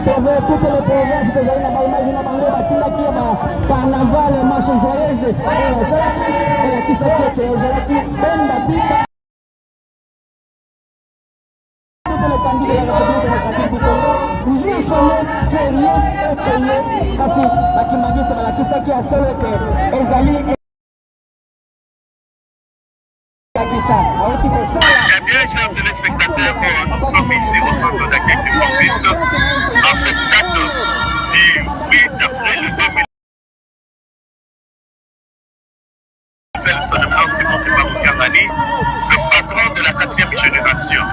toutes les provinces que j'ai dans imagine bango batina qui ba carnaval marche joyeuse et qui s'est fait qui benda bita toutes les candidats de la République démocratique du Congo j'ai jamais sérieux et payé parce que bakimagisa balakisa qui a solo que ezali Eh bien, chers téléspectateurs, nous sommes ici au centre d'accueil Kimbangu en cette date du 8 avril 2000. Son nom c'est KIANGANI, le patron de la 4e génération.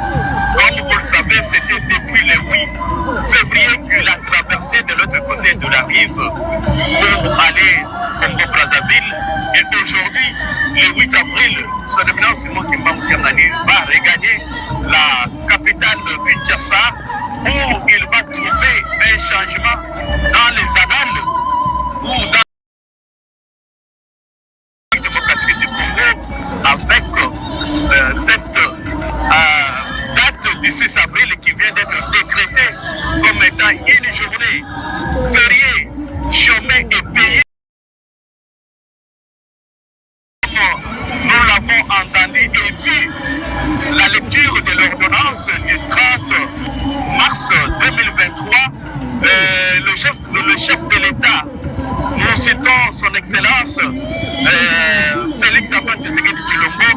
Comme vous le savez, c'était depuis le 8 février qu'il a traversé de l'autre côté de la rive pour aller Congo-Brazzaville. Et aujourd'hui, le 8 avril, son éminence Kimbangu va regagner la capitale de Kinshasa où il va trouver un changement dans les annales ou dans la démocratique du Congo avec cette date du 6 avril qui vient d'être décrétée comme étant une journée fériée, chômée et payée. Nous l'avons entendu et vu la lecture de l'ordonnance du 30 mars 2023. Le chef de l'État, nous citons son Excellence Félix Antoine Tshisekedi Tshilombo,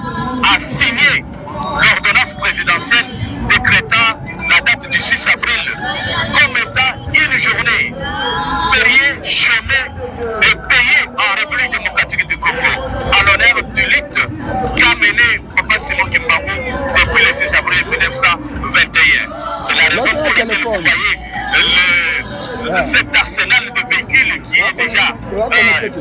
a signé l'ordonnance présidentielle décrétant la date du 6 avril comme étant une journée fériée, chômée et payée en République démocratique du Congo à l'honneur du lutte qu'a mené Papa Simon Kimbangu depuis le 6 avril 1921. C'est la raison pour laquelle vous voyez cet arsenal de véhicules qui est déjà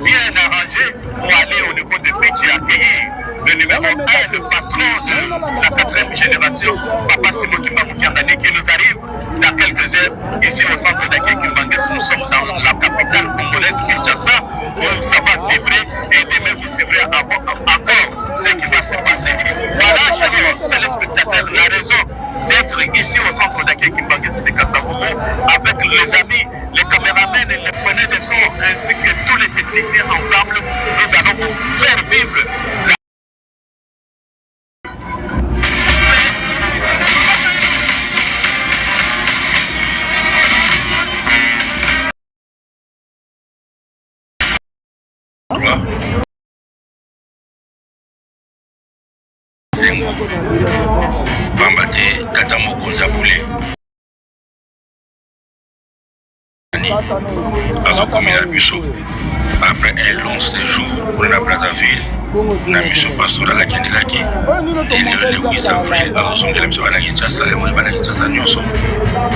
bien arrangé pour aller au niveau de Pitch et accueillir le numéro 1, le patron de la 4e génération, Papa Simon KIANGANI, qui nous arrive dans quelques heures ici au centre d'accueil Kimbangu. Nous sommes dans la capitale congolaise, Kinshasa, où ça va vibrer et demain vous suivrez encore ce qui va se passer. Voilà, chers téléspectateurs, la raison d'être ici au centre d'accueil Kimbangu de Kasavubu avec les amis, les caméramens, les preneurs de son ainsi que tous les techniciens ensemble. Nous allons vous faire vivre la Bambate Tata Mokonzi Bule azokomela biso après un long séjour pour la Brazzaville na mission pastorale akendelaki le 8 avril azongela biso bana Kinshasa lemoni bana Kinshasa nyonso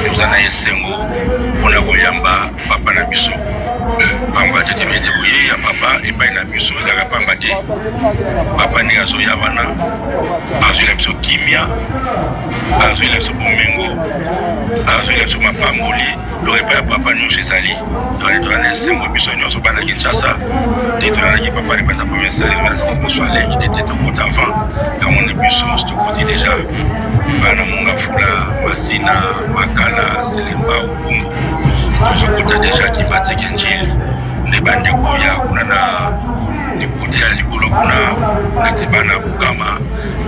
tozana esengo mpona koyamba papa na biso pamba te tebete boye ya papa epai na biso ezalaka pamba te papa ndenge azoya wana azoyela biso kimia azoyela biso bomengo azoyela biso mapamboli lo epai ya papa nyonso ezali tozana esengo biso nyonso bana Kinshasa te tozalaki papa libanda provincial soit l'égalité de compte avant comme on est plus sur côté déjà bana monga fula masina makala selemba ubungu toujours déjà qui bat kenjil ne bande ko ya kuna na lipote ya likolo kuna natibana bukama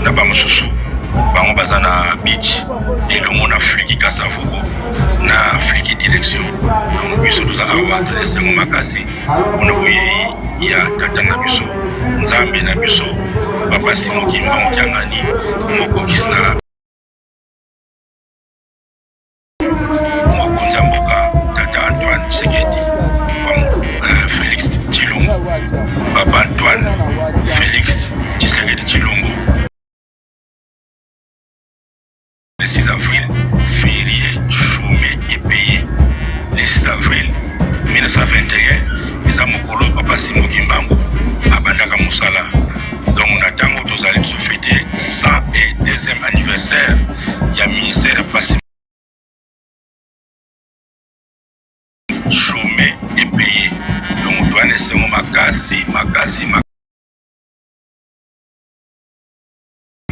na ba mususu bango bazana beach et le monde afrique kasavuko na afrique direction donc biso tuza awa de sengo makasi on oyi ya tata na biso nzambe na biso papa Simon Kimbangu KIANGANI moko kisna Mokonzi mboka tata Antoine Tshisekedi Félix Tshilombo papa Antoine Félix Tshisekedi Tshilombo le 6 avril férié chômé et payé le 6 avril 1921 eza mokolo papa Simon Kimbangu abandaka mosala donc na ntango tozali tozofete 102e anniversaire ya ministère pasi chômé et payé donc toana esengo makasi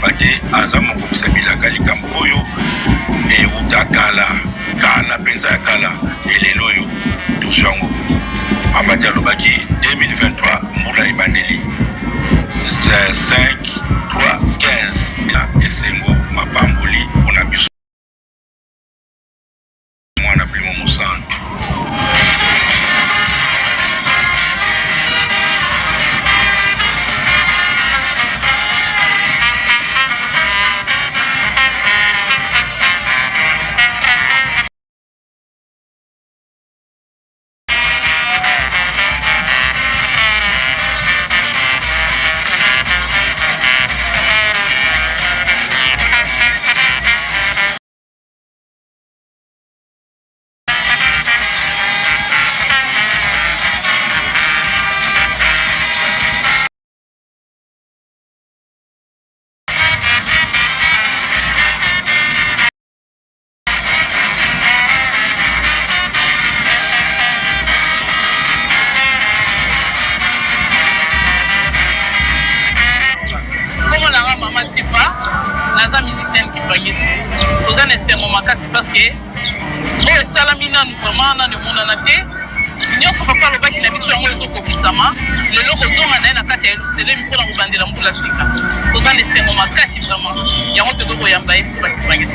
bate aza mokobisa bilaka likambo oyo euta kala mpenza ya kala on appelle Momo Santo. Parce que oh salamina nous vraiment na ne mona na te nyonso papa lobaki na biso yango ezoko kusama lelo kozonga na kati ya Yerusalem mpona kobandela mbula sika toza na esengo makasi vraiment yango tokoko yamba yebiso bakipangisa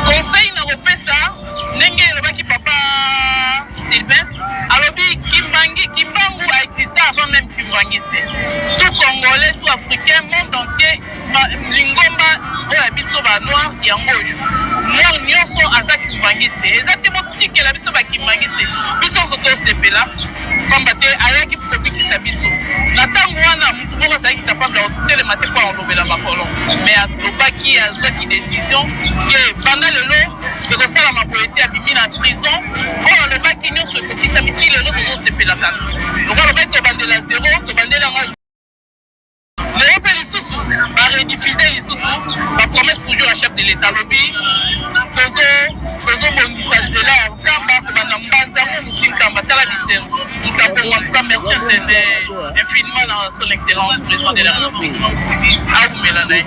conseil na kopesa ndenge elobaki papa Sylvestre alobi Kimbangu a existé avant même Kimbangiste. Tout Congolais, tout Africain, monde entier, lingomba oya biso ba noir yango jo. Noir nyonso aza Kimbangiste. Exactement tike la biso ba Kimbangiste. Biso soto sepela kombate ayaki kopikisa biso. Na tango wana mutu moko azaki capable de telemate kwa olobela makolo. Mais atobaki azwaki décision que pendant lelo de kosala maboyete ya bimi na prison oyo alobaki nyonso ekokisa miti lelo tozosepelaka donc alobaki tobandela zero tobandela yango lelo mpe lisusu barediffuze lisusu bapromesse toujours à chef de l'état alobi tozobongisa nzela ya nkamba kobanda mbanzango muti nkamba tala bisengo mutabongo antuka merci infiniment na son excellence président de la république aumela na ye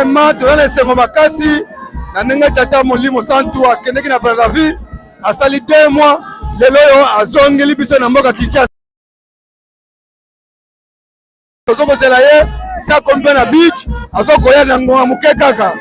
vraiment toza na esengo makasi na ndenge tata molimo santu akendeki na Brazzaville asali 2 mois lelo oyo azongeli biso na mboka Kinshasa tozokozela ye sa kombe na beach azokoya na ngonga moke kaka.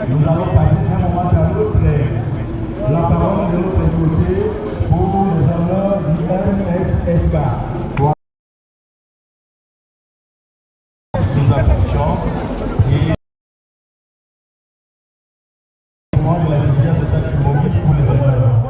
Nous allons passer d'un moment à l'autre la parole de l'autre côté pour les honneurs du MSSK. Nous approchons et de la CCA, c'est ça qui mobilise pour les honneurs.